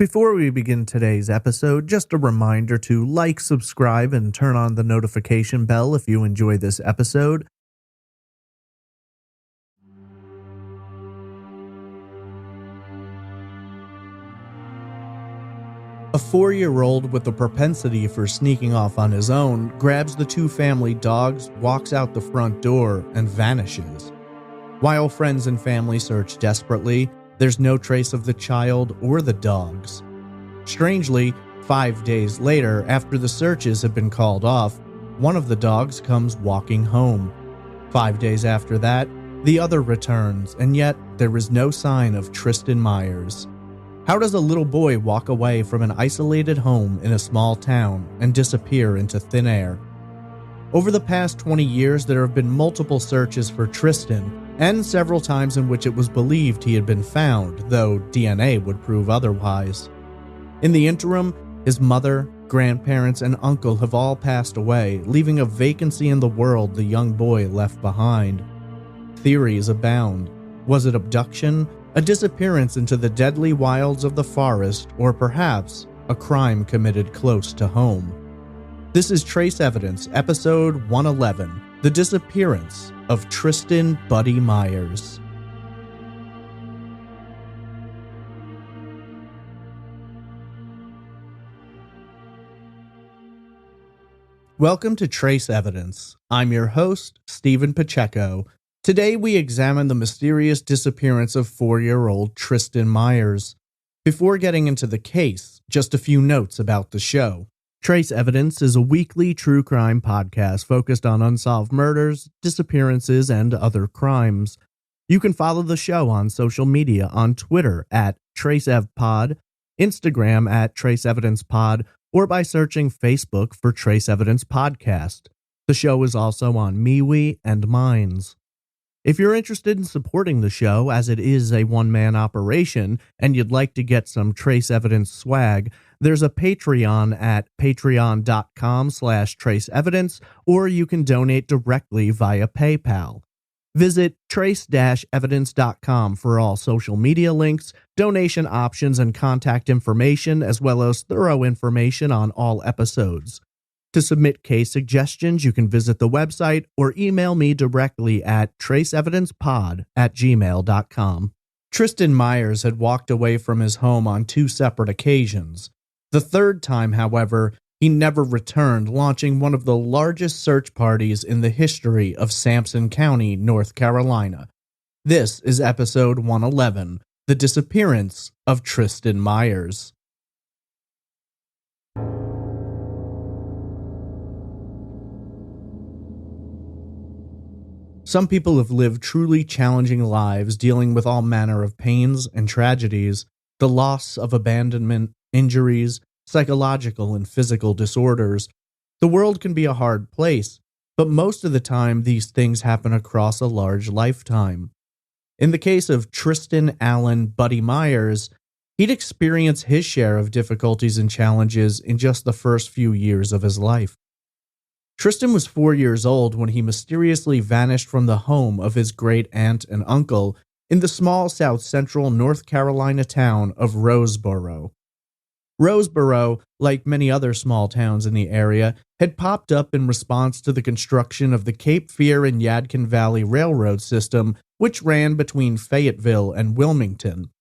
Before we begin today's episode, just a reminder to like, subscribe, and turn on the notification bell if you enjoy this episode. A 4-year-old with a propensity for sneaking off on his own grabs the two family dogs, walks out the front door, and vanishes. While friends and family search desperately, there's no trace of the child or the dogs. Strangely, 5 days later, after the searches have been called off, one of the dogs comes walking home. 5 days after that, the other returns, and yet there is no sign of Tristen Myers. How does a little boy walk away from an isolated home in a small town and disappear into thin air? Over the past 20 years, there have been multiple searches for Tristan, and several times in which it was believed he had been found, though DNA would prove otherwise. In the interim, his mother, grandparents, and uncle have all passed away, leaving a vacancy in the world the young boy left behind. Theories abound. Was it abduction, a disappearance into the deadly wilds of the forest, or perhaps a crime committed close to home? This is Trace Evidence, episode 111, The Disappearance of Tristen "Buddy" Myers. Welcome to Trace Evidence. I'm your host, Stephen Pacheco. Today we examine the mysterious disappearance of 4-year-old Tristen Myers. Before getting into the case, just a few notes about the show. Trace Evidence is a weekly true crime podcast focused on unsolved murders, disappearances, and other crimes. You can follow the show on social media on Twitter at TraceEvPod, Instagram at TraceEvidencePod, or by searching Facebook for Trace Evidence Podcast. The show is also on MeWe and Minds. If you're interested in supporting the show, as it is a one-man operation, and you'd like to get some Trace Evidence swag, there's a Patreon at patreon.com/traceevidence, or you can donate directly via PayPal. Visit trace-evidence.com for all social media links, donation options, and contact information, as well as thorough information on all episodes. To submit case suggestions, you can visit the website or email me directly at traceevidencepod@gmail.com. Tristen Myers had walked away from his home on 2 separate occasions. The third time, however, he never returned, launching one of the largest search parties in the history of Sampson County, North Carolina. This is episode 111, The Disappearance of Tristen Myers. Some people have lived truly challenging lives, dealing with all manner of pains and tragedies, the loss of abandonment, injuries, psychological and physical disorders. The world can be a hard place, but most of the time these things happen across a large lifetime. In the case of Tristen Allen "Buddy" Myers, he'd experienced his share of difficulties and challenges in just the first few years of his life. Tristen was 4 years old when he mysteriously vanished from the home of his great-aunt and uncle in the small south-central North Carolina town of Roseboro. Roseboro, like many other small towns in the area, had popped up in response to the construction of the Cape Fear and Yadkin Valley Railroad system, which ran between Fayetteville and Wilmington.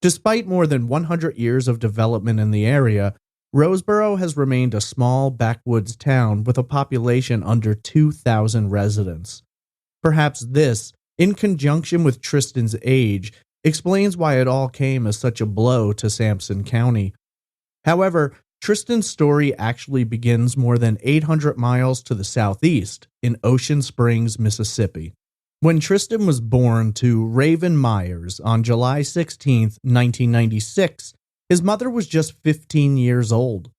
Despite more than 100 years of development in the area, Roseboro has remained a small backwoods town with a population under 2,000 residents. Perhaps this, in conjunction with Tristan's age, explains why it all came as such a blow to Sampson County. However, Tristan's story actually begins more than 800 miles to the southeast in Ocean Springs, Mississippi. When Tristen was born to Raven Myers on July 16, 1996, his mother was just 15 years old.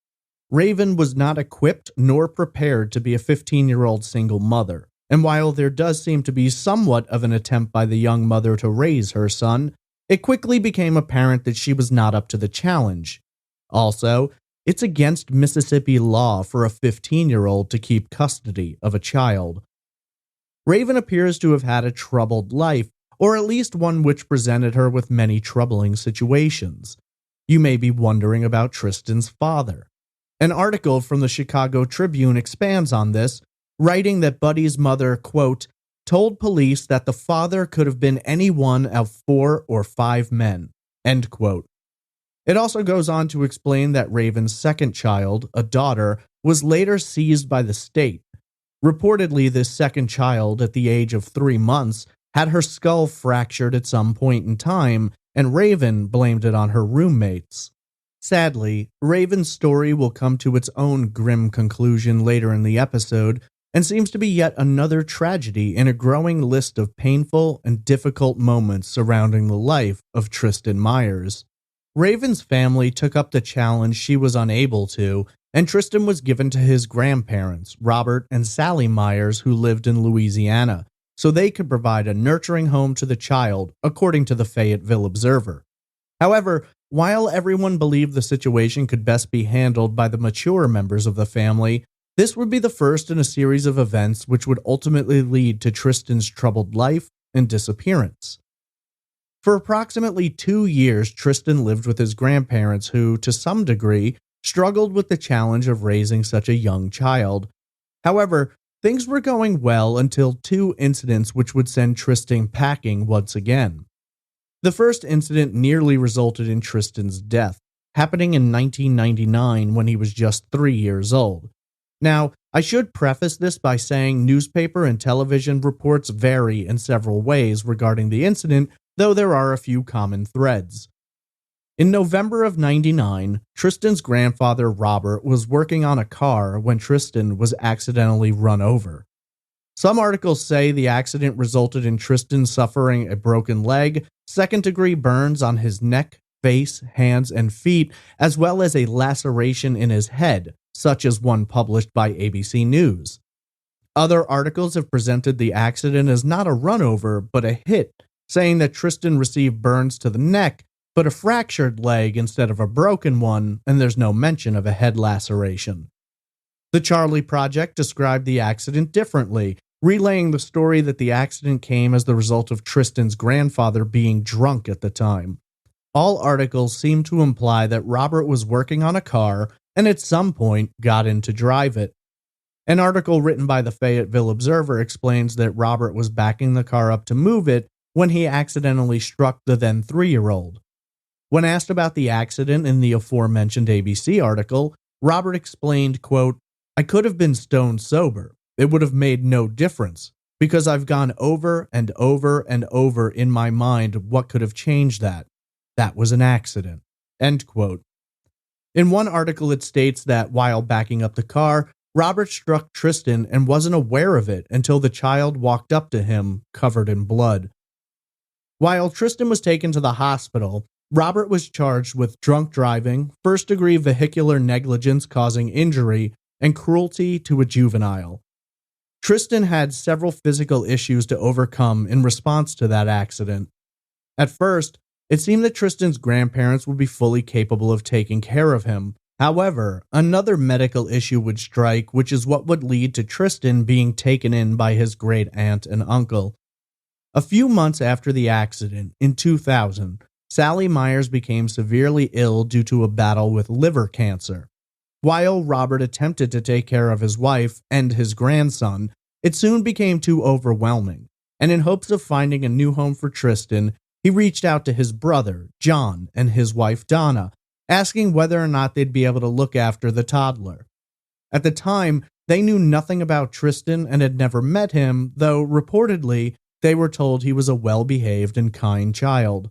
Raven was not equipped nor prepared to be a 15-year-old single mother, and while there does seem to be somewhat of an attempt by the young mother to raise her son, it quickly became apparent that she was not up to the challenge. Also, it's against Mississippi law for a 15-year-old to keep custody of a child. Raven appears to have had a troubled life, or at least one which presented her with many troubling situations. You may be wondering about Tristan's father. An article from the Chicago Tribune expands on this, writing that Buddy's mother, quote, told police that the father could have been any one of 4 or 5 men, end quote. It also goes on to explain that Raven's second child, a daughter, was later seized by the state. Reportedly, this second child, at the age of 3 months, had her skull fractured at some point in time, and Raven blamed it on her roommates. Sadly, Raven's story will come to its own grim conclusion later in the episode, and seems to be yet another tragedy in a growing list of painful and difficult moments surrounding the life of Tristen Myers. Raven's family took up the challenge she was unable to, and Tristan was given to his grandparents, Robert and Sally Myers, who lived in Louisiana, so they could provide a nurturing home to the child, according to the Fayetteville Observer. However, while everyone believed the situation could best be handled by the mature members of the family, this would be the first in a series of events which would ultimately lead to Tristan's troubled life and disappearance. For approximately 2 years, Tristan lived with his grandparents who, to some degree, struggled with the challenge of raising such a young child. However, things were going well until 2 incidents which would send Tristan packing once again. The first incident nearly resulted in Tristan's death, happening in 1999 when he was just 3 years old. Now, I should preface this by saying newspaper and television reports vary in several ways regarding the incident, though there are a few common threads. In November of '99, Tristan's grandfather Robert was working on a car when Tristan was accidentally run over. Some articles say the accident resulted in Tristan suffering a broken leg, second-degree burns on his neck, face, hands, and feet, as well as a laceration in his head, such as one published by ABC News. Other articles have presented the accident as not a run-over, but a hit, saying that Tristan received burns to the neck, but a fractured leg instead of a broken one, and there's no mention of a head laceration. The Charlie Project described the accident differently, relaying the story that the accident came as the result of Tristan's grandfather being drunk at the time. All articles seem to imply that Robert was working on a car and at some point got in to drive it. An article written by the Fayetteville Observer explains that Robert was backing the car up to move it when he accidentally struck the then 3-year-old. When asked about the accident in the aforementioned ABC article, Robert explained, quote, I could have been stone sober. It would have made no difference, because I've gone over and over and over in my mind what could have changed that. That was an accident. End quote. In one article it states that while backing up the car, Robert struck Tristan and wasn't aware of it until the child walked up to him, covered in blood. While Tristan was taken to the hospital, Robert was charged with drunk driving, first-degree vehicular negligence causing injury, and cruelty to a juvenile. Tristan had several physical issues to overcome in response to that accident. At first, it seemed that Tristan's grandparents would be fully capable of taking care of him. However, another medical issue would strike, which is what would lead to Tristan being taken in by his great aunt and uncle. A few months after the accident, in 2000, Sally Myers became severely ill due to a battle with liver cancer. While Robert attempted to take care of his wife and his grandson, it soon became too overwhelming, and in hopes of finding a new home for Tristan, he reached out to his brother, John, and his wife, Donna, asking whether or not they'd be able to look after the toddler. At the time, they knew nothing about Tristan and had never met him, though reportedly, they were told he was a well-behaved and kind child.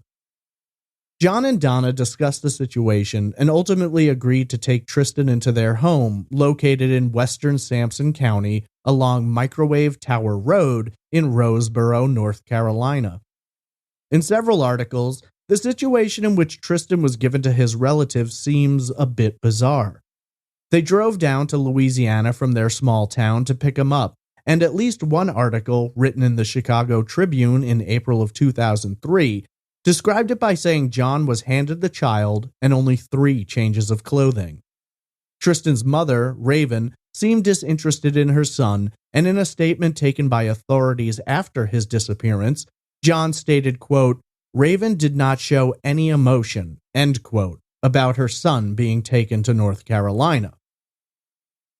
John and Donna discussed the situation and ultimately agreed to take Tristan into their home, located in western Sampson County along Microwave Tower Road in Roseboro, North Carolina. In several articles, the situation in which Tristan was given to his relatives seems a bit bizarre. They drove down to Louisiana from their small town to pick him up, and at least one article, written in the Chicago Tribune in April of 2003, described it by saying John was handed the child and only 3 changes of clothing. Tristan's mother, Raven, seemed disinterested in her son, and in a statement taken by authorities after his disappearance, John stated, quote, Raven did not show any emotion, end quote, about her son being taken to North Carolina.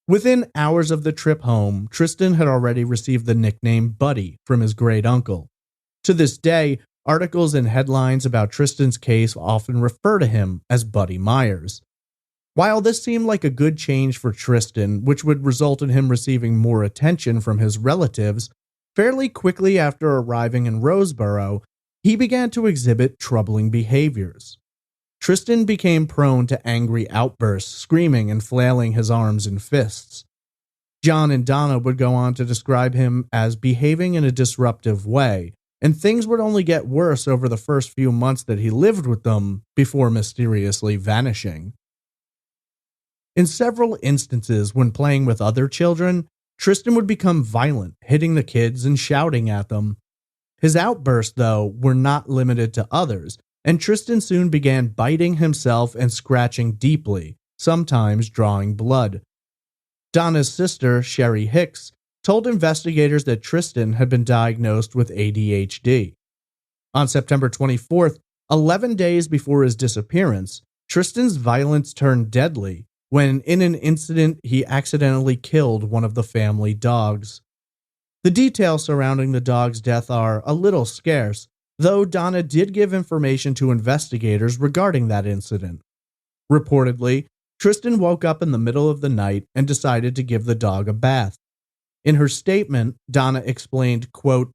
Within hours of the trip home, Tristan had already received the nickname Buddy from his great uncle. To this day, articles and headlines about Tristan's case often refer to him as Buddy Myers. While this seemed like a good change for Tristan, which would result in him receiving more attention from his relatives, fairly quickly after arriving in Roseboro, he began to exhibit troubling behaviors. Tristan became prone to angry outbursts, screaming and flailing his arms and fists. John and Donna would go on to describe him as behaving in a disruptive way, and things would only get worse over the first few months that he lived with them before mysteriously vanishing. In several instances, when playing with other children, Tristan would become violent, hitting the kids and shouting at them. His outbursts, though, were not limited to others, and Tristan soon began biting himself and scratching deeply, sometimes drawing blood. Donna's sister, Sherry Hicks, told investigators that Tristan had been diagnosed with ADHD. On September 24th, 11 days before his disappearance, Tristan's violence turned deadly when, in an incident, he accidentally killed one of the family dogs. The details surrounding the dog's death are a little scarce, though Donna did give information to investigators regarding that incident. Reportedly, Tristan woke up in the middle of the night and decided to give the dog a bath. In her statement, Donna explained, quote,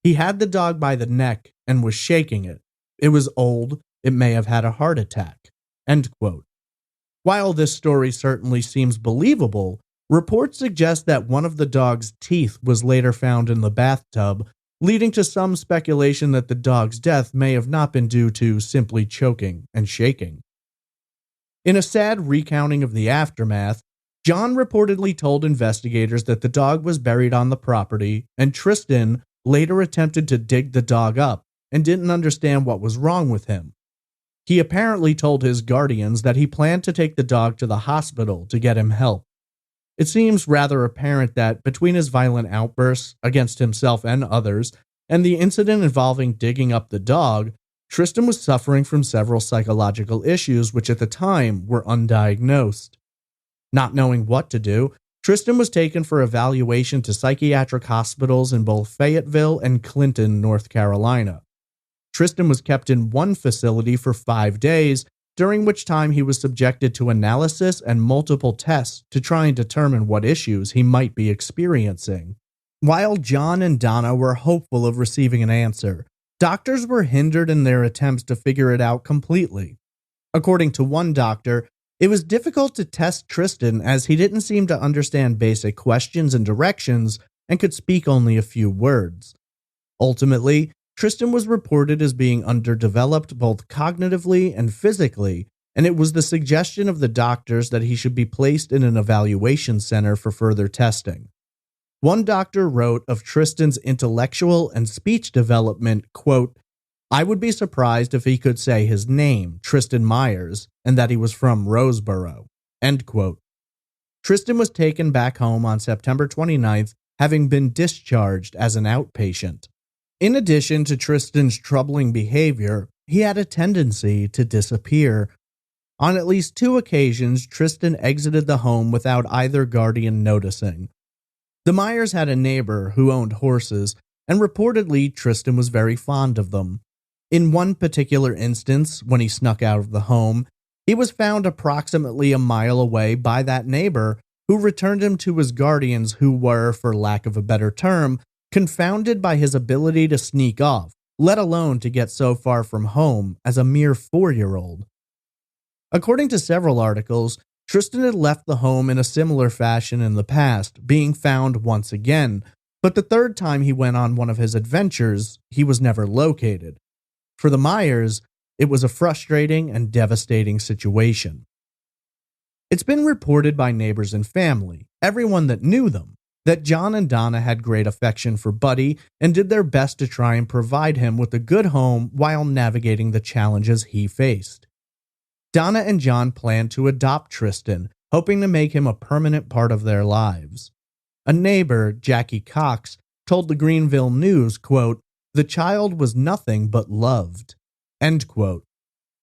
"He had the dog by the neck and was shaking it. It was old. It may have had a heart attack." End quote. While this story certainly seems believable, reports suggest that one of the dog's teeth was later found in the bathtub, leading to some speculation that the dog's death may have not been due to simply choking and shaking. In a sad recounting of the aftermath, John reportedly told investigators that the dog was buried on the property, and Tristan later attempted to dig the dog up and didn't understand what was wrong with him. He apparently told his guardians that he planned to take the dog to the hospital to get him help. It seems rather apparent that between his violent outbursts against himself and others, and the incident involving digging up the dog, Tristan was suffering from several psychological issues which at the time were undiagnosed. Not knowing what to do, Tristan was taken for evaluation to psychiatric hospitals in both Fayetteville and Clinton, North Carolina. Tristan was kept in one facility for 5 days, during which time he was subjected to analysis and multiple tests to try and determine what issues he might be experiencing. While John and Donna were hopeful of receiving an answer, doctors were hindered in their attempts to figure it out completely. According to one doctor, it was difficult to test Tristan as he didn't seem to understand basic questions and directions and could speak only a few words. Ultimately, Tristan was reported as being underdeveloped both cognitively and physically, and it was the suggestion of the doctors that he should be placed in an evaluation center for further testing. One doctor wrote of Tristan's intellectual and speech development, quote, "I would be surprised if he could say his name, Tristen Myers, and that he was from Roseboro." End quote. Tristan was taken back home on September 29th, having been discharged as an outpatient. In addition to Tristan's troubling behavior, he had a tendency to disappear. On at least 2 occasions, Tristan exited the home without either guardian noticing. The Myers had a neighbor who owned horses, and reportedly Tristan was very fond of them. In one particular instance, when he snuck out of the home, he was found approximately a mile away by that neighbor, who returned him to his guardians who were, for lack of a better term, confounded by his ability to sneak off, let alone to get so far from home as a mere 4-year-old. According to several articles, Tristan had left the home in a similar fashion in the past, being found once again, but the third time he went on one of his adventures, he was never located. For the Myers, it was a frustrating and devastating situation. It's been reported by neighbors and family, everyone that knew them, that John and Donna had great affection for Buddy and did their best to try and provide him with a good home while navigating the challenges he faced. Donna and John planned to adopt Tristan, hoping to make him a permanent part of their lives. A neighbor, Jackie Cox, told the Greenville News, quote, "The child was nothing but loved." End quote.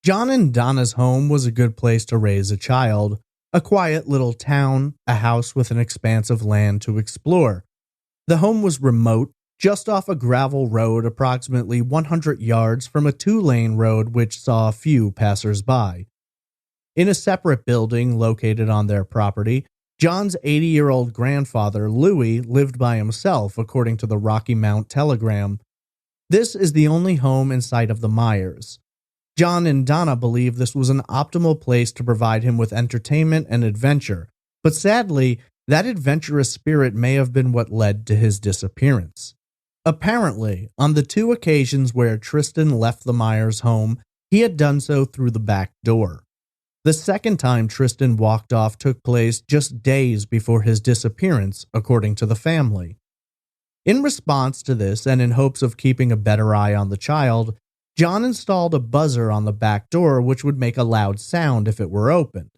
John and Donna's home was a good place to raise a child, a quiet little town, a house with an expanse of land to explore. The home was remote, just off a gravel road approximately 100 yards from a two-lane road which saw a few passers-by. In a separate building located on their property, John's 80-year-old grandfather, Louis, lived by himself, according to the Rocky Mount Telegram. This is the only home in sight of the Myers. John and Donna believe this was an optimal place to provide him with entertainment and adventure, but sadly, that adventurous spirit may have been what led to his disappearance. Apparently, on the two occasions where Tristan left the Myers home, he had done so through the back door. The second time Tristan walked off took place just days before his disappearance, according to the family. In response to this, and in hopes of keeping a better eye on the child, John installed a buzzer on the back door which would make a loud sound if it were opened.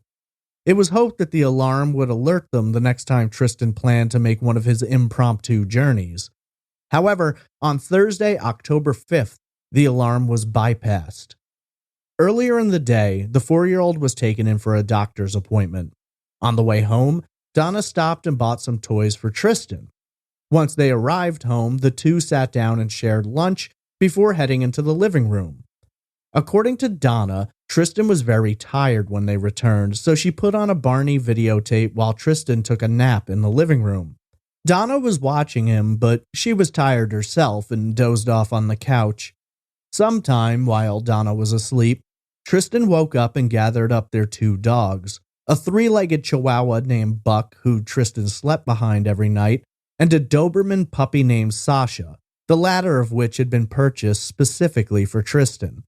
It was hoped that the alarm would alert them the next time Tristan planned to make one of his impromptu journeys. However, on Thursday, October 5th, the alarm was bypassed. Earlier in the day, the 4-year-old was taken in for a doctor's appointment. On the way home, Donna stopped and bought some toys for Tristan. Once they arrived home, the two sat down and shared lunch before heading into the living room. According to Donna, Tristan was very tired when they returned, so she put on a Barney videotape while Tristan took a nap in the living room. Donna was watching him, but she was tired herself and dozed off on the couch. Sometime while Donna was asleep, Tristan woke up and gathered up their two dogs, a 3-legged Chihuahua named Buck, who Tristan slept behind every night, and a Doberman puppy named Sasha, the latter of which had been purchased specifically for Tristan.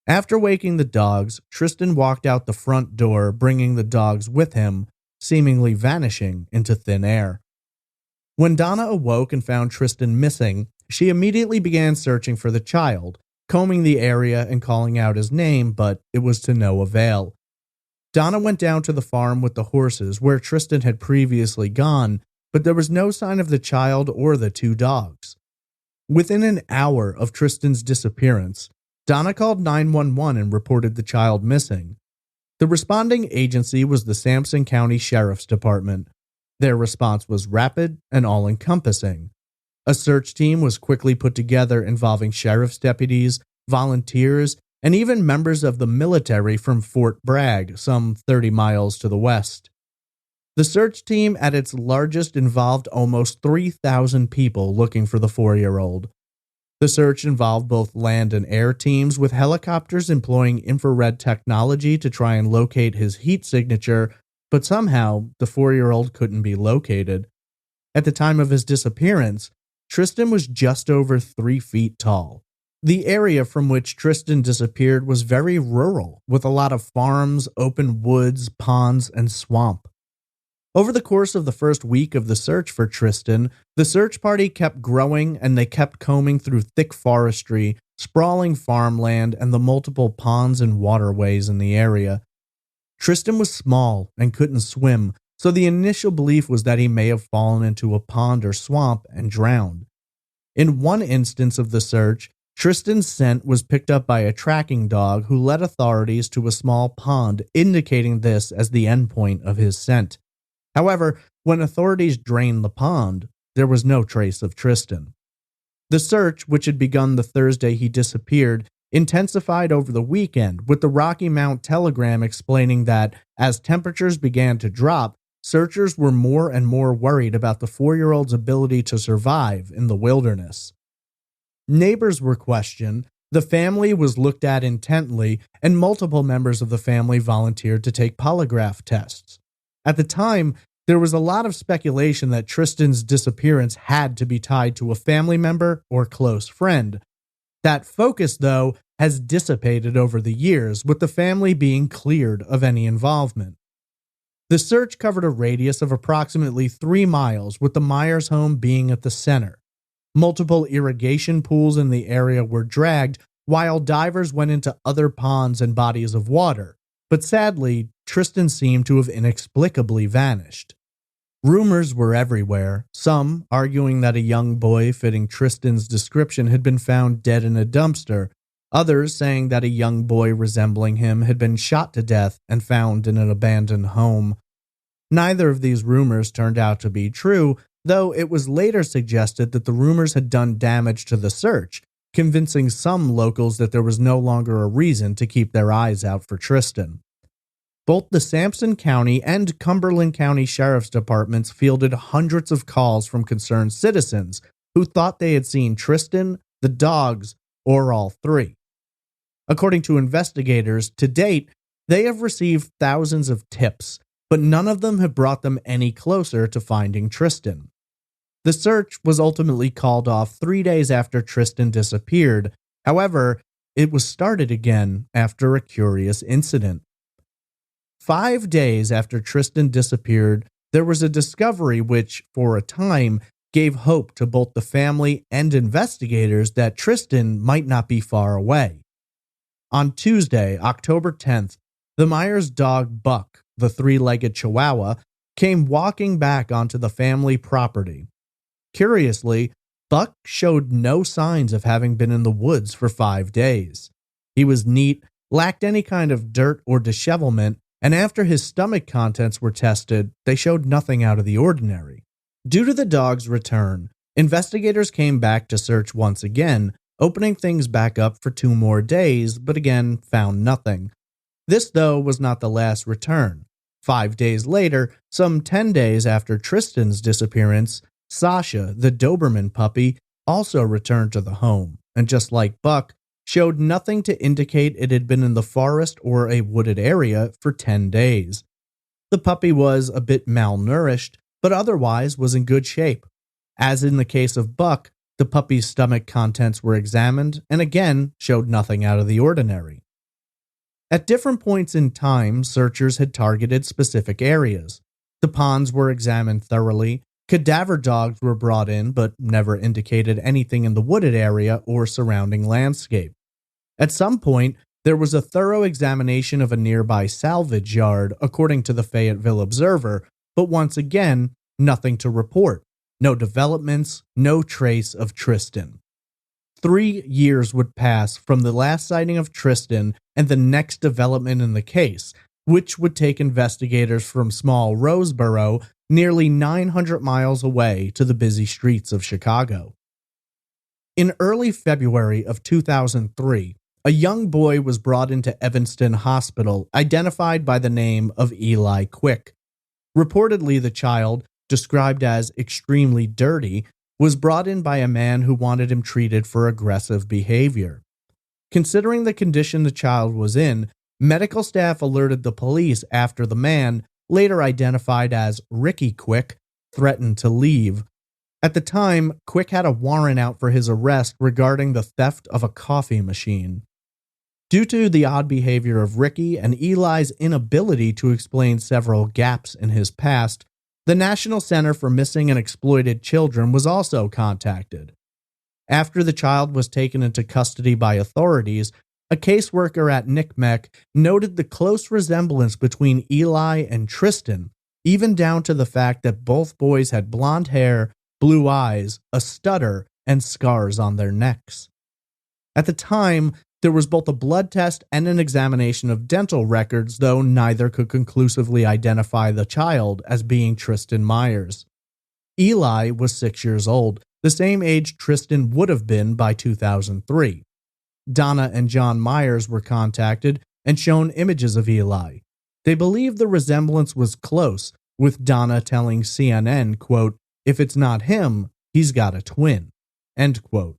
After waking the dogs, Tristan walked out the front door, bringing the dogs with him, seemingly vanishing into thin air. When Donna awoke and found Tristan missing, she immediately began searching for the child, combing the area and calling out his name, but it was to no avail. Donna went down to the farm with the horses where Tristan had previously gone, but there was no sign of the child or the two dogs. Within an hour of Tristan's disappearance, Donna called 911 and reported the child missing. The responding agency was the Sampson County Sheriff's Department. Their response was rapid and all-encompassing. A search team was quickly put together involving sheriff's deputies, volunteers, and even members of the military from Fort Bragg, some 30 miles to the west. The search team at its largest involved almost 3,000 people looking for the 4-year-old. The search involved both land and air teams, with helicopters employing infrared technology to try and locate his heat signature, but somehow the 4-year-old couldn't be located. At the time of his disappearance, Tristan was just over 3 feet tall. The area from which Tristan disappeared was very rural, with a lot of farms, open woods, ponds, and swamp. Over the course of the first week of the search for Tristan, the search party kept growing and they kept combing through thick forestry, sprawling farmland, and the multiple ponds and waterways in the area. Tristan was small and couldn't swim, so the initial belief was that he may have fallen into a pond or swamp and drowned. In one instance of the search, Tristan's scent was picked up by a tracking dog who led authorities to a small pond, indicating this as the endpoint of his scent. However, when authorities drained the pond, there was no trace of Tristan. The search, which had begun the Thursday he disappeared, intensified over the weekend, with the Rocky Mount Telegram explaining that, as temperatures began to drop, searchers were more and more worried about the 4-year-old's ability to survive in the wilderness. Neighbors were questioned, the family was looked at intently, and multiple members of the family volunteered to take polygraph tests. At the time, there was a lot of speculation that Tristan's disappearance had to be tied to a family member or close friend. That focus, though, has dissipated over the years, with the family being cleared of any involvement. The search covered a radius of approximately 3 miles, with the Myers home being at the center. Multiple irrigation pools in the area were dragged, while divers went into other ponds and bodies of water. But sadly, Tristan seemed to have inexplicably vanished. Rumors were everywhere, some arguing that a young boy fitting Tristan's description had been found dead in a dumpster, Others saying that a young boy resembling him had been shot to death and found in an abandoned home. Neither of these rumors turned out to be true, though it was later suggested that the rumors had done damage to the search, convincing some locals that there was no longer a reason to keep their eyes out for Tristan. Both the Sampson County and Cumberland County Sheriff's Departments fielded hundreds of calls from concerned citizens who thought they had seen Tristan, the dogs, or all three. According to investigators, to date, they have received thousands of tips, but none of them have brought them any closer to finding Tristan. The search was ultimately called off 3 days after Tristan disappeared. However, it was started again after a curious incident. 5 days after Tristan disappeared, there was a discovery which, for a time, gave hope to both the family and investigators that Tristan might not be far away. On Tuesday, October 10th, the Myers dog Buck, the three-legged Chihuahua, came walking back onto the family property. Curiously, Buck showed no signs of having been in the woods for 5 days. He was neat, lacked any kind of dirt or dishevelment, and after his stomach contents were tested, they showed nothing out of the ordinary. Due to the dog's return, investigators came back to search once again, opening things back up for 2 more days, but again found nothing. This, though, was not the last return. 5 days later, some 10 days after Tristan's disappearance, Sasha, the Doberman puppy, also returned to the home, and just like Buck, showed nothing to indicate it had been in the forest or a wooded area for 10 days. The puppy was a bit malnourished, but otherwise was in good shape. As in the case of Buck, the puppy's stomach contents were examined and again showed nothing out of the ordinary. At different points in time, searchers had targeted specific areas. The ponds were examined thoroughly, cadaver dogs were brought in but never indicated anything in the wooded area or surrounding landscape. At some point, there was a thorough examination of a nearby salvage yard, according to the Fayetteville Observer, but once again, nothing to report. No developments, no trace of Tristan. 3 years would pass from the last sighting of Tristan and the next development in the case, which would take investigators from small Roseboro nearly 900 miles away to the busy streets of Chicago. In early February of 2003, a young boy was brought into Evanston Hospital, identified by the name of Eli Quick. Reportedly, the child, described as extremely dirty, was brought in by a man who wanted him treated for aggressive behavior. Considering the condition the child was in, medical staff alerted the police after the man, later identified as Ricky Quick, threatened to leave. At the time, Quick had a warrant out for his arrest regarding the theft of a coffee machine. Due to the odd behavior of Ricky and Eli's inability to explain several gaps in his past, the National Center for Missing and Exploited Children was also contacted. After the child was taken into custody by authorities, a caseworker at NCMEC noted the close resemblance between Eli and Tristan, even down to the fact that both boys had blonde hair, blue eyes, a stutter, and scars on their necks. At the time, there was both a blood test and an examination of dental records, though neither could conclusively identify the child as being Tristen Myers. Eli was 6 years old, the same age Tristan would have been by 2003. Donna and John Myers were contacted and shown images of Eli. They believed the resemblance was close, with Donna telling CNN, quote, "If it's not him, he's got a twin," end quote.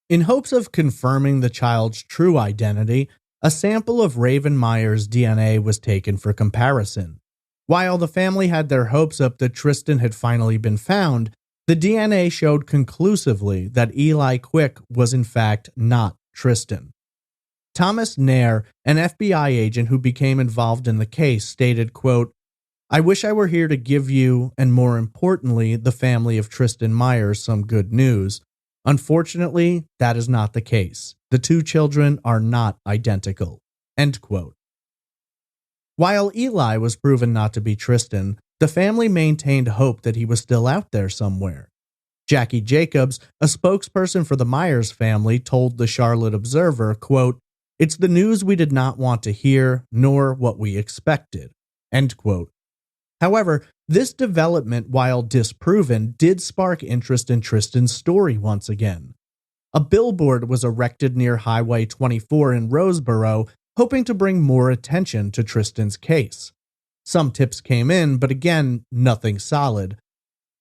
In hopes of confirming the child's true identity, a sample of Raven Myers' DNA was taken for comparison. While the family had their hopes up that Tristan had finally been found, the DNA showed conclusively that Eli Quick was in fact not Tristan. Thomas Nair, an FBI agent who became involved in the case, stated, quote, "I wish I were here to give you, and more importantly, the family of Tristen Myers, some good news. Unfortunately, that is not the case. The two children are not identical." End quote. While Eli was proven not to be Tristan, the family maintained hope that he was still out there somewhere. Jackie Jacobs, a spokesperson for the Myers family, told the Charlotte Observer, quote, "It's the news we did not want to hear, nor what we expected." End quote. However, this development, while disproven, did spark interest in Tristan's story once again. A billboard was erected near Highway 24 in Roseboro, hoping to bring more attention to Tristan's case. Some tips came in, but again, nothing solid.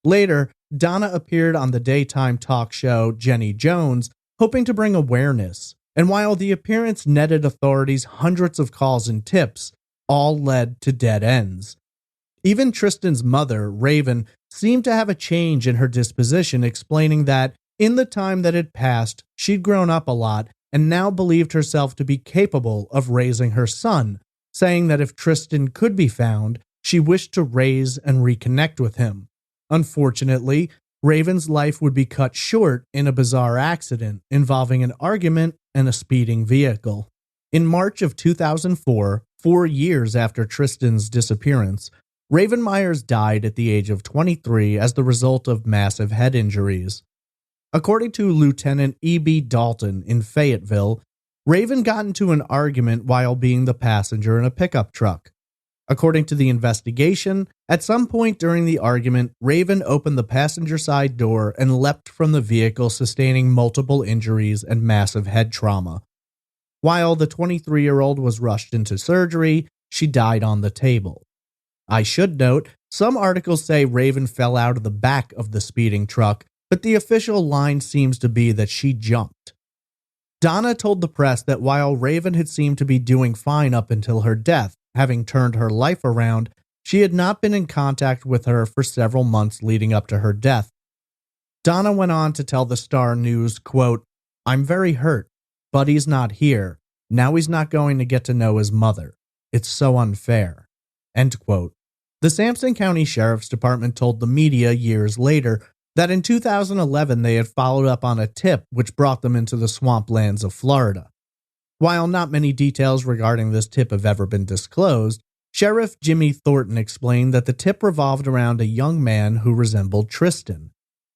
Later, Donna appeared on the daytime talk show Jenny Jones, hoping to bring awareness, and while the appearance netted authorities hundreds of calls and tips, all led to dead ends. Even Tristan's mother, Raven, seemed to have a change in her disposition, explaining that, in the time that had passed, she'd grown up a lot and now believed herself to be capable of raising her son, saying that if Tristan could be found, she wished to raise and reconnect with him. Unfortunately, Raven's life would be cut short in a bizarre accident involving an argument and a speeding vehicle. In March of 2004, 4 years after Tristan's disappearance, Raven Myers died at the age of 23 as the result of massive head injuries. According to Lieutenant E.B. Dalton in Fayetteville, Raven got into an argument while being the passenger in a pickup truck. According to the investigation, at some point during the argument, Raven opened the passenger side door and leapt from the vehicle, sustaining multiple injuries and massive head trauma. While the 23-year-old was rushed into surgery, she died on the table. I should note, some articles say Raven fell out of the back of the speeding truck, but the official line seems to be that she jumped. Donna told the press that while Raven had seemed to be doing fine up until her death, having turned her life around, she had not been in contact with her for several months leading up to her death. Donna went on to tell the Star News, quote, "I'm very hurt. Buddy's not here. Now he's not going to get to know his mother. It's so unfair." End quote. The Sampson County Sheriff's Department told the media years later that in 2011 they had followed up on a tip which brought them into the swamplands of Florida. While not many details regarding this tip have ever been disclosed, Sheriff Jimmy Thornton explained that the tip revolved around a young man who resembled Tristan.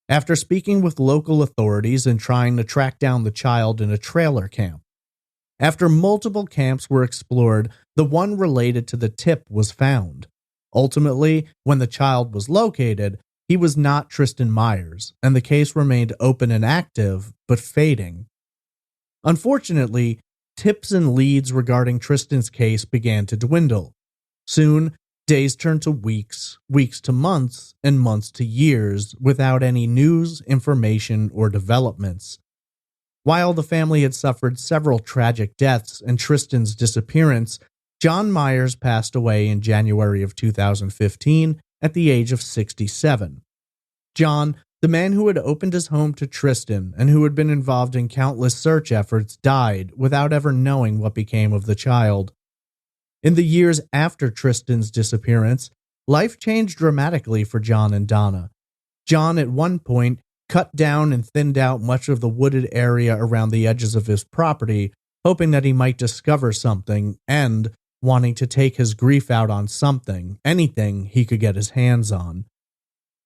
After speaking with local authorities and trying to track down the child in a trailer camp. After multiple camps were explored, the one related to the tip was found. Ultimately, when the child was located, he was not Tristen Myers, and the case remained open and active, but fading. Unfortunately, tips and leads regarding Tristan's case began to dwindle. Soon, days turned to weeks, weeks to months, and months to years without any news, information, or developments. While the family had suffered several tragic deaths and Tristan's disappearance, John Myers passed away in January of 2015 at the age of 67. John, the man who had opened his home to Tristan and who had been involved in countless search efforts, died without ever knowing what became of the child. In the years after Tristan's disappearance, life changed dramatically for John and Donna. John, at one point, cut down and thinned out much of the wooded area around the edges of his property, hoping that he might discover something and wanting to take his grief out on something, anything he could get his hands on.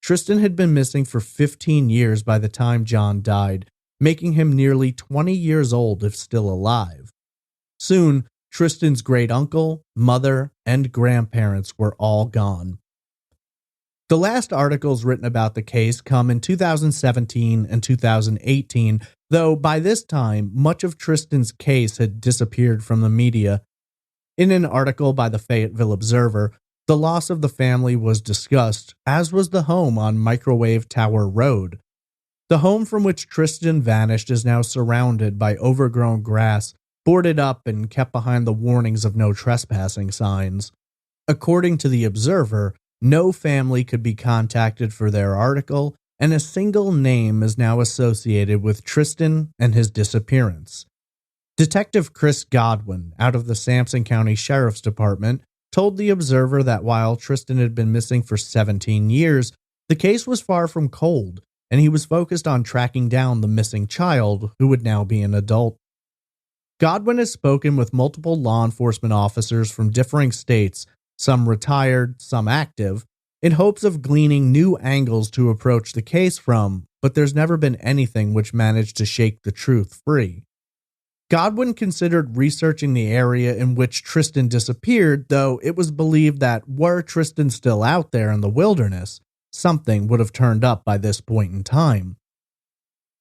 Tristan had been missing for 15 years by the time John died, making him nearly 20 years old if still alive. Soon, Tristan's great-uncle, mother, and grandparents were all gone. The last articles written about the case come in 2017 and 2018, though by this time, much of Tristan's case had disappeared from the media. In an article by the Fayetteville Observer, the loss of the family was discussed, as was the home on Microwave Tower Road. The home from which Tristan vanished is now surrounded by overgrown grass, boarded up and kept behind the warnings of no trespassing signs. According to the Observer, no family could be contacted for their article, and a single name is now associated with Tristan and his disappearance. Detective Chris Godwin, out of the Sampson County Sheriff's Department, told the Observer that while Tristan had been missing for 17 years, the case was far from cold, and he was focused on tracking down the missing child, who would now be an adult. Godwin has spoken with multiple law enforcement officers from differing states, some retired, some active, in hopes of gleaning new angles to approach the case from, but there's never been anything which managed to shake the truth free. Godwin considered researching the area in which Tristan disappeared, though it was believed that were Tristan still out there in the wilderness, something would have turned up by this point in time.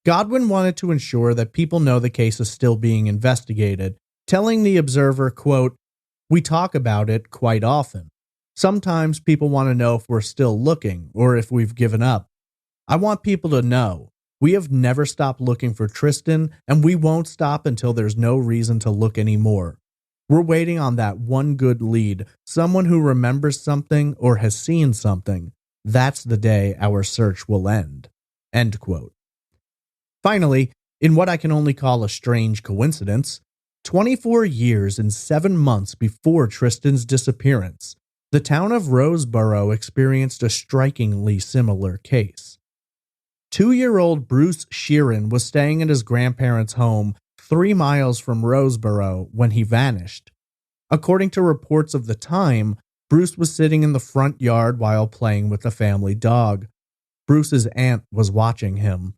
Godwin wanted to ensure that people know the case is still being investigated, telling the Observer, quote, "We talk about it quite often. Sometimes people want to know if we're still looking or if we've given up. I want people to know we have never stopped looking for Tristan, and we won't stop until there's no reason to look anymore. We're waiting on that one good lead, someone who remembers something or has seen something. That's the day our search will end." End quote. Finally, in what I can only call a strange coincidence, 24 years and 7 months before Tristan's disappearance, the town of Roseboro experienced a strikingly similar case. 2-year-old Bruce Sheeran was staying at his grandparents' home 3 miles from Roseboro when he vanished. According to reports of the time, Bruce was sitting in the front yard while playing with the family dog. Bruce's aunt was watching him.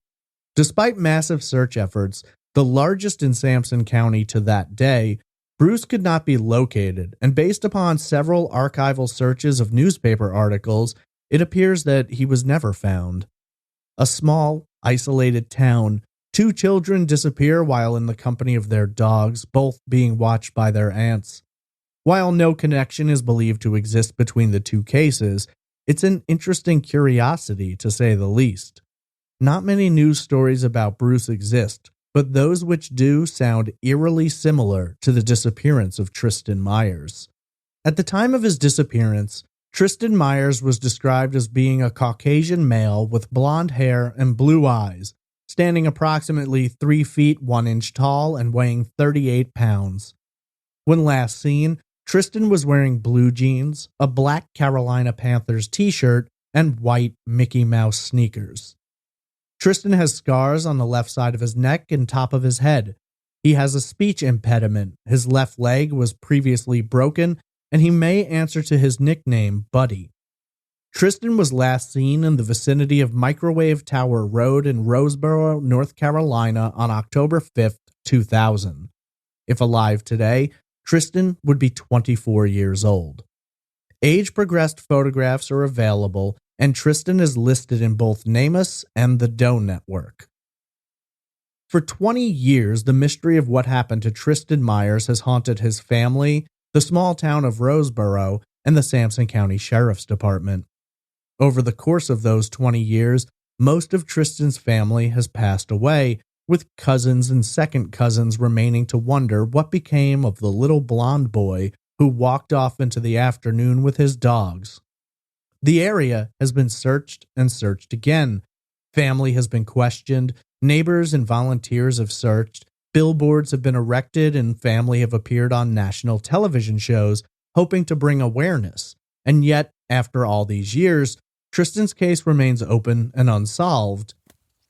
Despite massive search efforts, the largest in Sampson County to that day, Bruce could not be located, and based upon several archival searches of newspaper articles, it appears that he was never found. A small, isolated town, 2 children disappear while in the company of their dogs, both being watched by their aunts. While no connection is believed to exist between the 2 cases, it's an interesting curiosity to say the least. Not many news stories about Bruce exist, but those which do sound eerily similar to the disappearance of Tristen Myers. At the time of his disappearance, Tristen Myers was described as being a Caucasian male with blonde hair and blue eyes, standing approximately 3 feet 1 inch tall and weighing 38 pounds. When last seen, Tristan was wearing blue jeans, a black Carolina Panthers t-shirt, and white Mickey Mouse sneakers. Tristan has scars on the left side of his neck and top of his head. He has a speech impediment, his left leg was previously broken, and he may answer to his nickname, Buddy. Tristan was last seen in the vicinity of Microwave Tower Road in Roseboro, North Carolina on October 5th, 2000. If alive today, Tristan would be 24 years old. Age-progressed photographs are available, and Tristan is listed in both NamUs and the Doe Network. For 20 years, the mystery of what happened to Tristen Myers has haunted his family, the small town of Roseboro, and the Sampson County Sheriff's Department. Over the course of those 20 years, most of Tristan's family has passed away, with cousins and second cousins remaining to wonder what became of the little blonde boy who walked off into the afternoon with his dogs. The area has been searched and searched again. Family has been questioned, neighbors and volunteers have searched, billboards have been erected, and family have appeared on national television shows, hoping to bring awareness. And yet, after all these years, Tristan's case remains open and unsolved.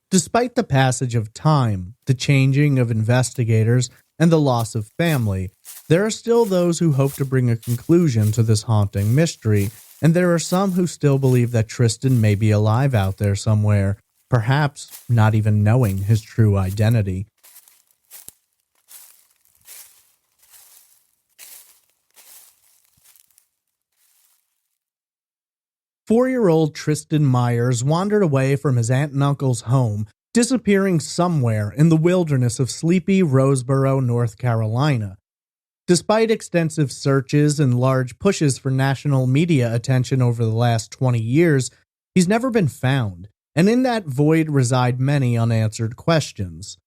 Despite the passage of time, the changing of investigators, and the loss of family, there are still those who hope to bring a conclusion to this haunting mystery, and there are some who still believe that Tristan may be alive out there somewhere, perhaps not even knowing his true identity. Four-year-old Tristen Myers wandered away from his aunt and uncle's home, disappearing somewhere in the wilderness of sleepy Roseboro, North Carolina. Despite extensive searches and large pushes for national media attention over the last 20 years, he's never been found, and in that void reside many unanswered questions.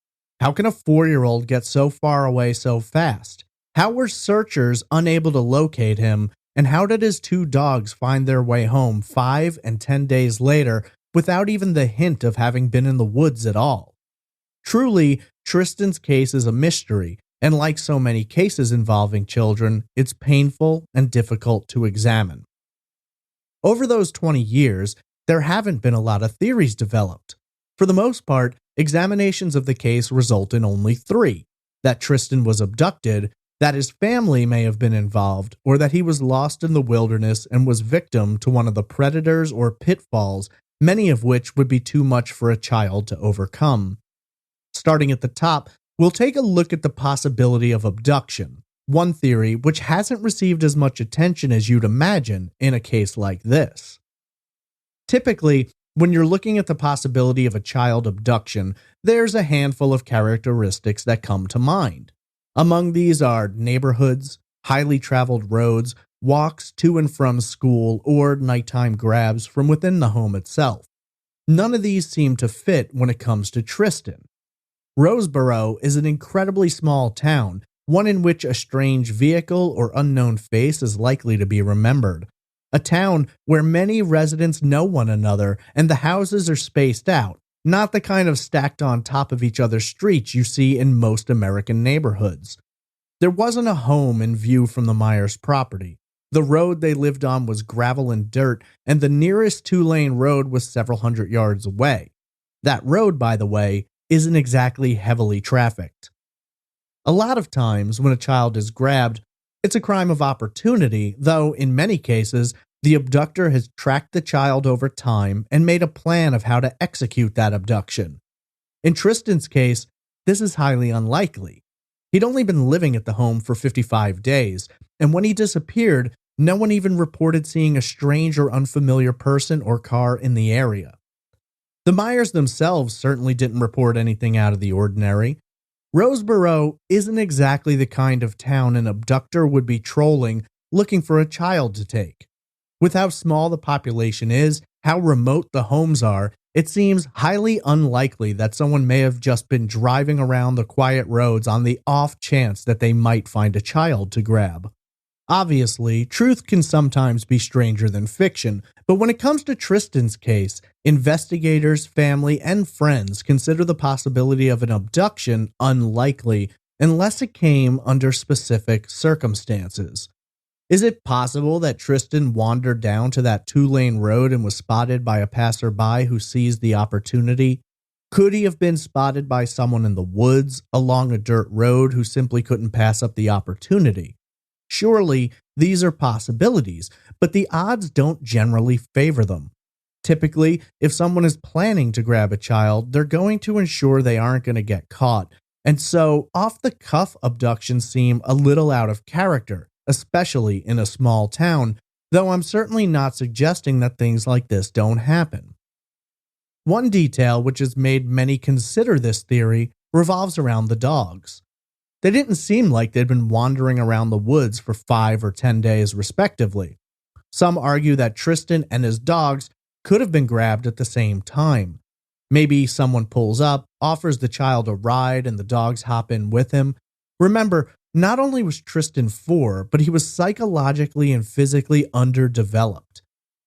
How can a 4-year-old get so far away so fast? How were searchers unable to locate him? And how did his 2 dogs find their way home 5 and 10 days later without even the hint of having been in the woods at all? Truly, Tristan's case is a mystery, and like so many cases involving children, it's painful and difficult to examine. Over those 20 years, there haven't been a lot of theories developed. For the most part, examinations of the case result in only 3: that Tristan was abducted, that his family may have been involved, or that he was lost in the wilderness and was victim to one of the predators or pitfalls many of which would be too much for a child to overcome. Starting at the top, we'll take a look at the possibility of abduction, one theory which hasn't received as much attention as you'd imagine in a case like this. Typically, when you're looking at the possibility of a child abduction, there's a handful of characteristics that come to mind. Among these are neighborhoods, highly traveled roads, walks to and from school, or nighttime grabs from within the home itself. None of these seem to fit when it comes to Tristan. Roseboro is an incredibly small town, one in which a strange vehicle or unknown face is likely to be remembered. A town where many residents know one another and the houses are spaced out, not the kind of stacked on top of each other streets you see in most American neighborhoods. There wasn't a home in view from the Myers property. The road they lived on was gravel and dirt, and the nearest two-lane road was several hundred yards away. That road, by the way, isn't exactly heavily trafficked. A lot of times when a child is grabbed, it's a crime of opportunity, though in many cases, the abductor has tracked the child over time and made a plan of how to execute that abduction. In Tristan's case, this is highly unlikely. He'd only been living at the home for 55 days, and when he disappeared, no one even reported seeing a strange or unfamiliar person or car in the area. The Myers themselves certainly didn't report anything out of the ordinary. Roseboro isn't exactly the kind of town an abductor would be trolling looking for a child to take. With how small the population is, how remote the homes are, it seems highly unlikely that someone may have just been driving around the quiet roads on the off chance that they might find a child to grab. Obviously, truth can sometimes be stranger than fiction, but when it comes to Tristan's case, investigators, family, and friends consider the possibility of an abduction unlikely unless it came under specific circumstances. Is it possible that Tristan wandered down to that two-lane road and was spotted by a passerby who seized the opportunity? Could he have been spotted by someone in the woods along a dirt road who simply couldn't pass up the opportunity? Surely, these are possibilities, but the odds don't generally favor them. Typically, if someone is planning to grab a child, they're going to ensure they aren't going to get caught, and so off-the-cuff abductions seem a little out of character, especially in a small town, though I'm certainly not suggesting that things like this don't happen. One detail which has made many consider this theory revolves around the dogs. They didn't seem like they'd been wandering around the woods for 5 or 10 days respectively. Some argue that Tristan and his dogs could have been grabbed at the same time. Maybe someone pulls up, offers the child a ride, and the dogs hop in with him. Remember, not only was Tristan 4, but he was psychologically and physically underdeveloped.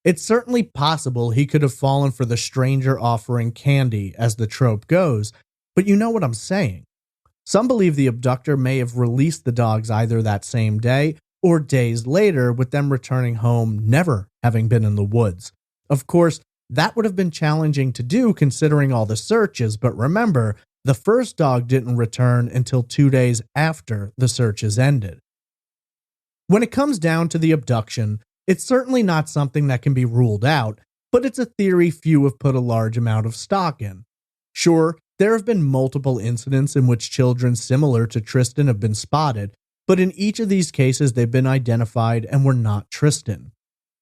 It's certainly possible he could have fallen for the stranger offering candy, as the trope goes, but you know what I'm saying. Some believe the abductor may have released the dogs either that same day or days later, with them returning home never having been in the woods. Of course, that would have been challenging to do considering all the searches, but remember, the first dog didn't return until 2 days after the searches ended. When it comes down to the abduction, it's certainly not something that can be ruled out, but it's a theory few have put a large amount of stock in. Sure, there have been multiple incidents in which children similar to Tristan have been spotted, but in each of these cases they've been identified and were not Tristan.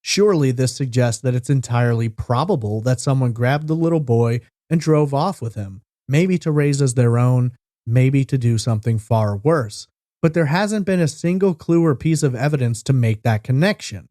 Surely this suggests that it's entirely probable that someone grabbed the little boy and drove off with him, maybe to raise as their own, maybe to do something far worse. But there hasn't been a single clue or piece of evidence to make that connection.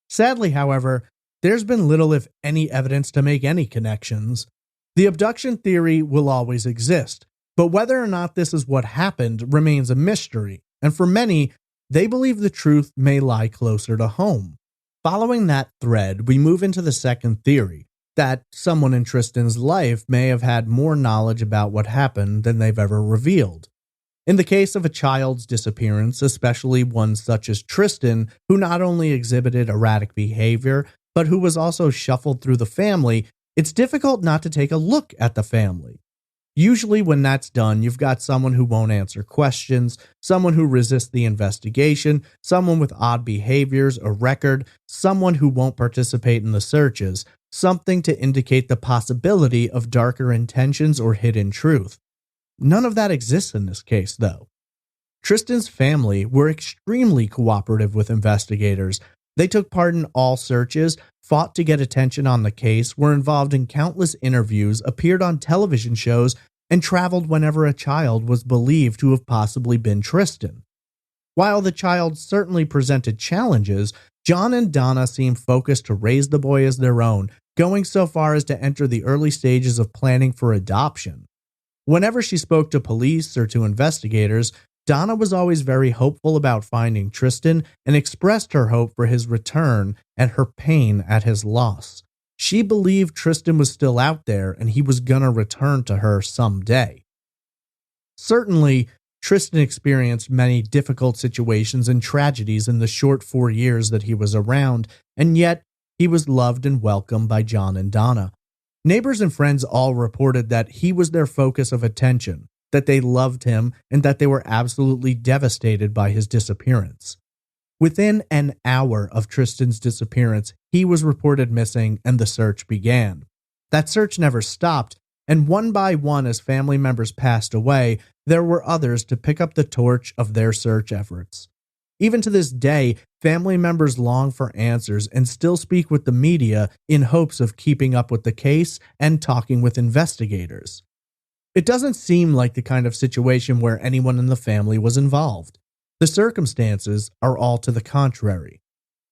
Sadly, however, there's been little if any evidence to make any connections. The abduction theory will always exist, but whether or not this is what happened remains a mystery, and for many, they believe the truth may lie closer to home. Following that thread, we move into the second theory, that someone in Tristan's life may have had more knowledge about what happened than they've ever revealed. In the case of a child's disappearance, especially one such as Tristan, who not only exhibited erratic behavior, but who was also shuffled through the family, it's difficult not to take a look at the family. Usually when that's done, you've got someone who won't answer questions, someone who resists the investigation, someone with odd behaviors or record, someone who won't participate in the searches, something to indicate the possibility of darker intentions or hidden truth. None of that exists in this case, though. Tristan's family were extremely cooperative with investigators. They took part in all searches, fought to get attention on the case, were involved in countless interviews, appeared on television shows, and traveled whenever a child was believed to have possibly been Tristan. While the child certainly presented challenges, John and Donna seemed focused to raise the boy as their own, going so far as to enter the early stages of planning for adoption. Whenever she spoke to police or to investigators, Donna was always very hopeful about finding Tristan and expressed her hope for his return and her pain at his loss. She believed Tristan was still out there and he was gonna return to her someday. Certainly, Tristan experienced many difficult situations and tragedies in the short 4 years that he was around, and yet he was loved and welcomed by John and Donna. Neighbors and friends all reported that he was their focus of attention, that they loved him, and that they were absolutely devastated by his disappearance. Within an hour of Tristan's disappearance, he was reported missing and the search began. That search never stopped, and one by one as family members passed away, there were others to pick up the torch of their search efforts. Even to this day, family members long for answers and still speak with the media in hopes of keeping up with the case and talking with investigators. It doesn't seem like the kind of situation where anyone in the family was involved. The circumstances are all to the contrary.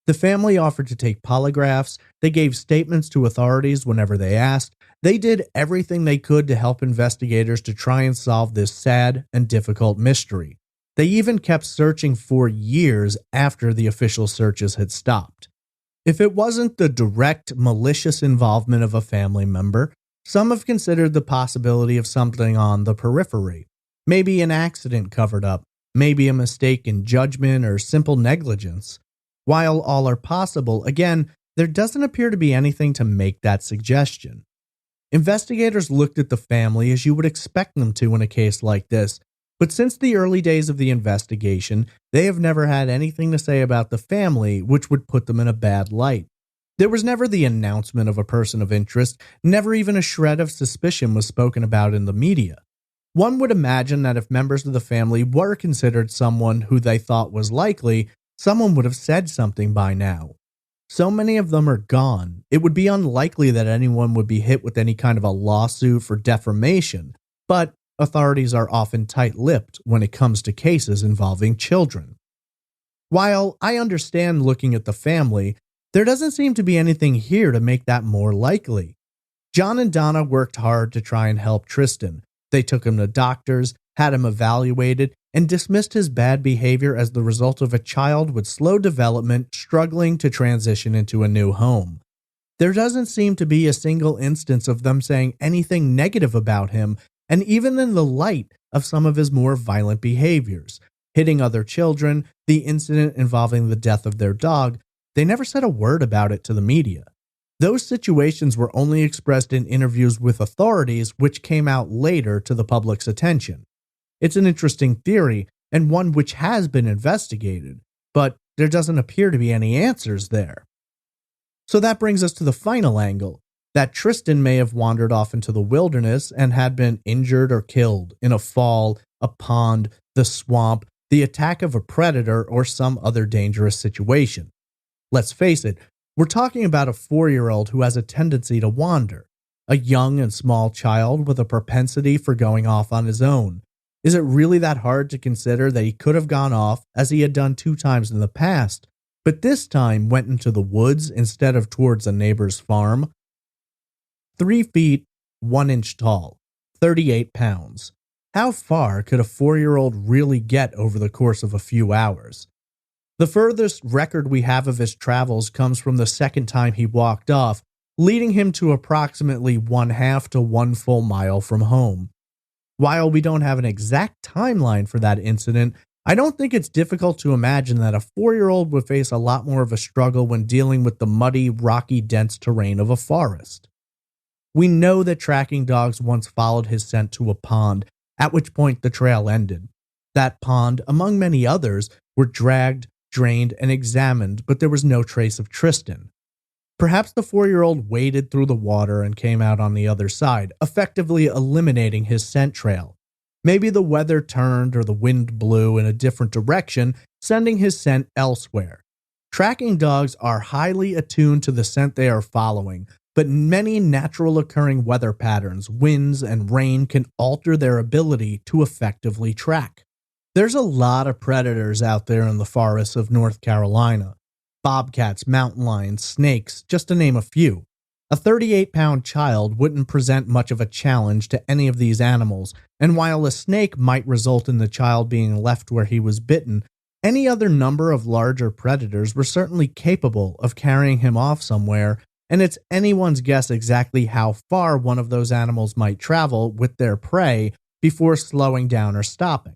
The family offered to take polygraphs, they gave statements to authorities whenever they asked, they did everything they could to help investigators to try and solve this sad and difficult mystery. They even kept searching for years after the official searches had stopped. If it wasn't the direct, malicious involvement of a family member, some have considered the possibility of something on the periphery. Maybe an accident covered up, maybe a mistake in judgment or simple negligence. While all are possible, again, there doesn't appear to be anything to make that suggestion. Investigators looked at the family as you would expect them to in a case like this, but since the early days of the investigation, they have never had anything to say about the family which would put them in a bad light. There was never the announcement of a person of interest, never even a shred of suspicion was spoken about in the media. One would imagine that if members of the family were considered someone who they thought was likely, someone would have said something by now. So many of them are gone, it would be unlikely that anyone would be hit with any kind of a lawsuit for defamation, but authorities are often tight-lipped when it comes to cases involving children. While I understand looking at the family, there doesn't seem to be anything here to make that more likely. John and Donna worked hard to try and help Tristan. They took him to doctors, had him evaluated, and dismissed his bad behavior as the result of a child with slow development struggling to transition into a new home. There doesn't seem to be a single instance of them saying anything negative about him, and even in the light of some of his more violent behaviors, hitting other children, the incident involving the death of their dog, they never said a word about it to the media. Those situations were only expressed in interviews with authorities, which came out later to the public's attention. It's an interesting theory, and one which has been investigated, but there doesn't appear to be any answers there. So that brings us to the final angle, that Tristan may have wandered off into the wilderness and had been injured or killed in a fall, a pond, the swamp, the attack of a predator, or some other dangerous situation. Let's face it, we're talking about a 4-year-old who has a tendency to wander, a young and small child with a propensity for going off on his own. Is it really that hard to consider that he could have gone off, as he had done 2 times in the past, but this time went into the woods instead of towards a neighbor's farm? 3 feet, 1 inch tall, 38 pounds. How far could a 4-year-old really get over the course of a few hours? The furthest record we have of his travels comes from the second time he walked off, leading him to approximately 1/2 to 1 full mile from home. While we don't have an exact timeline for that incident, I don't think it's difficult to imagine that a 4-year-old would face a lot more of a struggle when dealing with the muddy, rocky, dense terrain of a forest. We know that tracking dogs once followed his scent to a pond, at which point the trail ended. That pond, among many others, were dragged, drained, and examined, but there was no trace of Tristan. Perhaps the 4-year-old waded through the water and came out on the other side, effectively eliminating his scent trail. Maybe the weather turned or the wind blew in a different direction, sending his scent elsewhere. Tracking dogs are highly attuned to the scent they are following, but many natural occurring weather patterns, winds, and rain can alter their ability to effectively track. There's a lot of predators out there in the forests of North Carolina. Bobcats, mountain lions, snakes, just to name a few. A 38-pound child wouldn't present much of a challenge to any of these animals, and while a snake might result in the child being left where he was bitten, any other number of larger predators were certainly capable of carrying him off somewhere, and it's anyone's guess exactly how far one of those animals might travel with their prey before slowing down or stopping.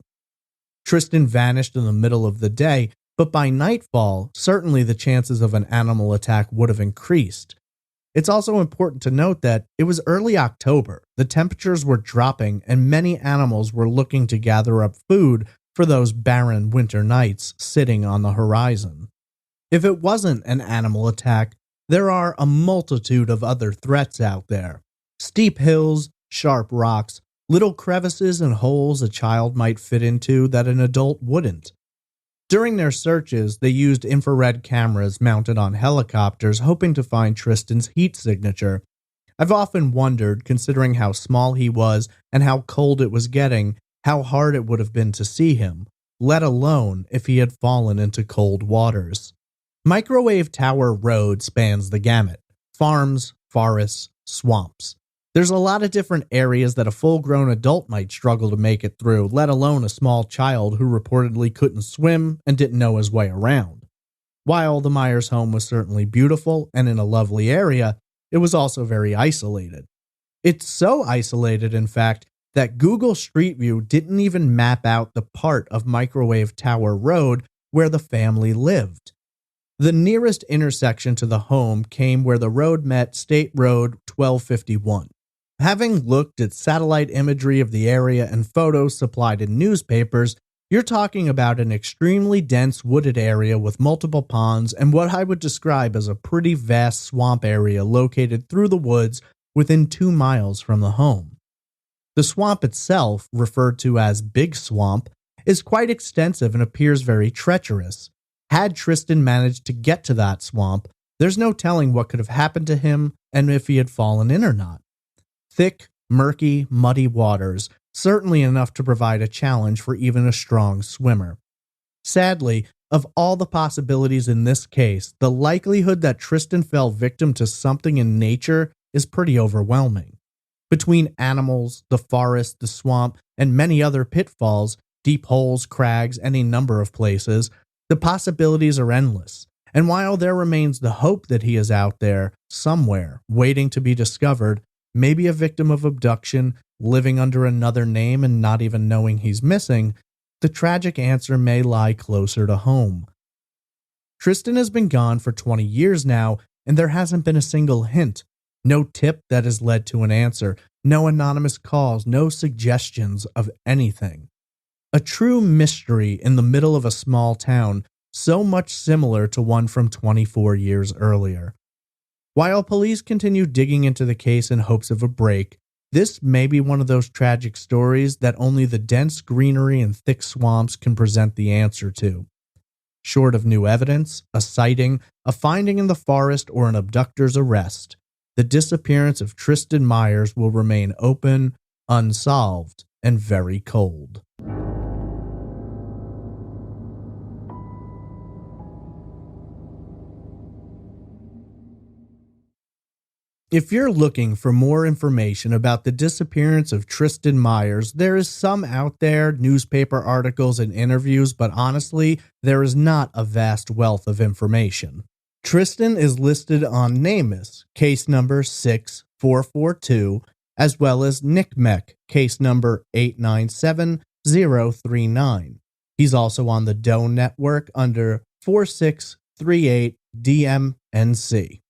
Tristan vanished in the middle of the day, but by nightfall, certainly the chances of an animal attack would have increased. It's also important to note that it was early October, the temperatures were dropping, and many animals were looking to gather up food for those barren winter nights sitting on the horizon. If it wasn't an animal attack, there are a multitude of other threats out there. Steep hills, sharp rocks, little crevices and holes a child might fit into that an adult wouldn't. During their searches, they used infrared cameras mounted on helicopters, hoping to find Tristan's heat signature. I've often wondered, considering how small he was and how cold it was getting, how hard it would have been to see him, let alone if he had fallen into cold waters. Microwave Tower Road spans the gamut: farms, forests, swamps. There's a lot of different areas that a full-grown adult might struggle to make it through, let alone a small child who reportedly couldn't swim and didn't know his way around. While the Myers home was certainly beautiful and in a lovely area, it was also very isolated. It's so isolated, in fact, that Google Street View didn't even map out the part of Microwave Tower Road where the family lived. The nearest intersection to the home came where the road met State Road 1251. Having looked at satellite imagery of the area and photos supplied in newspapers, you're talking about an extremely dense wooded area with multiple ponds and what I would describe as a pretty vast swamp area located through the woods within 2 miles from the home. The swamp itself, referred to as Big Swamp, is quite extensive and appears very treacherous. Had Tristan managed to get to that swamp, there's no telling what could have happened to him and if he had fallen in or not. Thick, murky, muddy waters, certainly enough to provide a challenge for even a strong swimmer. Sadly, of all the possibilities in this case, the likelihood that Tristan fell victim to something in nature is pretty overwhelming. Between animals, the forest, the swamp, and many other pitfalls, deep holes, crags, any number of places, the possibilities are endless. And while there remains the hope that he is out there, somewhere, waiting to be discovered, maybe a victim of abduction, living under another name and not even knowing he's missing, the tragic answer may lie closer to home. Tristan has been gone for 20 years now, and there hasn't been a single hint. No tip that has led to an answer, no anonymous calls, no suggestions of anything. A true mystery in the middle of a small town, so much similar to one from 24 years earlier. While police continue digging into the case in hopes of a break, this may be one of those tragic stories that only the dense greenery and thick swamps can present the answer to. Short of new evidence, a sighting, a finding in the forest, or an abductor's arrest, the disappearance of Tristen Myers will remain open, unsolved, and very cold. If you're looking for more information about the disappearance of Tristen Myers, there is some out there, newspaper articles and interviews, but honestly, there is not a vast wealth of information. Tristan is listed on NamUs, case number 6442, as well as NCMEC, case number 897039. He's also on the Doe Network under 4638 DMNC.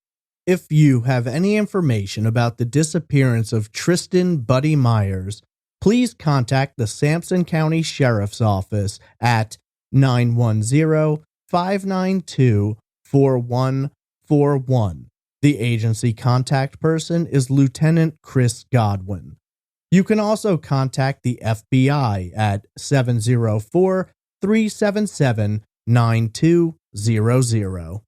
If you have any information about the disappearance of Tristan Buddy Myers, please contact the Sampson County Sheriff's Office at 910-592-4141. The agency contact person is Lieutenant Chris Godwin. You can also contact the FBI at 704-377-9200.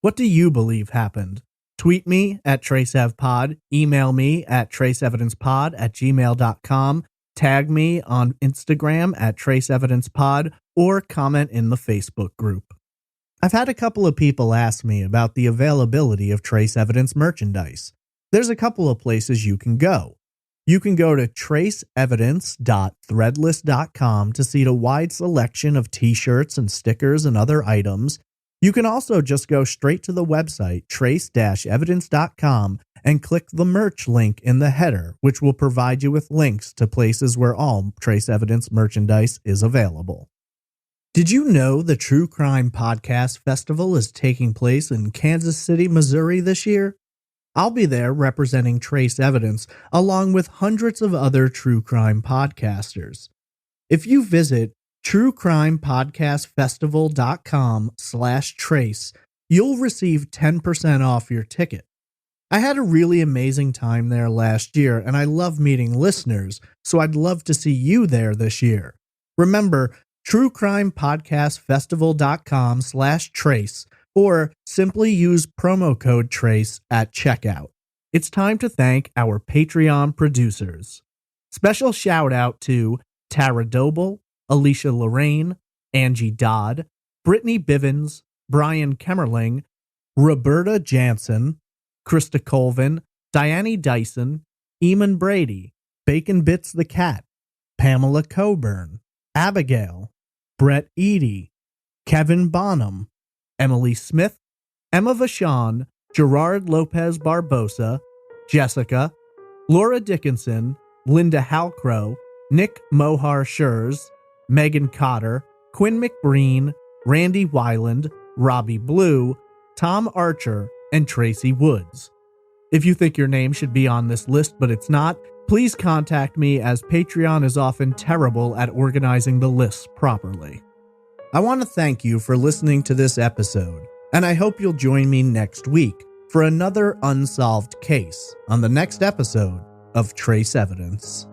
What do you believe happened? Tweet me at TraceEvPod, email me at traceevidencepod@gmail.com, tag me on Instagram at TraceEvidencePod, or comment in the Facebook group. I've had a couple of people ask me about the availability of Trace Evidence merchandise. There's a couple of places you can go. You can go to traceevidence.threadless.com to see the wide selection of t-shirts and stickers and other items. You can also just go straight to the website trace-evidence.com and click the merch link in the header, which will provide you with links to places where all Trace Evidence merchandise is available. Did you know the True Crime Podcast Festival is taking place in Kansas City, Missouri this year? I'll be there representing Trace Evidence along with hundreds of other true crime podcasters. If you visit truecrimepodcastfestival.com/trace, you'll receive 10% off your ticket. I had a really amazing time there last year, and I love meeting listeners, so I'd love to see you there this year. Remember, truecrimepodcastfestival.com/trace, or simply use promo code TRACE at checkout. It's time to thank our Patreon producers. Special shout out to Tara Doble, Alicia Lorraine, Angie Dodd, Brittany Bivens, Brian Kemmerling, Roberta Jansen, Krista Colvin, Diane Dyson, Eamon Brady, Bacon Bits the Cat, Pamela Coburn, Abigail, Brett Eady, Kevin Bonham, Emily Smith, Emma Vachon, Gerard Lopez Barbosa, Jessica, Laura Dickinson, Linda Halcrow, Nick Mohar Schurz, Megan Cotter, Quinn McBreen, Randy Weiland, Robbie Blue, Tom Archer, and Tracy Woods. If you think your name should be on this list but it's not, please contact me, as Patreon is often terrible at organizing the lists properly. I want to thank you for listening to this episode, and I hope you'll join me next week for another unsolved case on the next episode of Trace Evidence.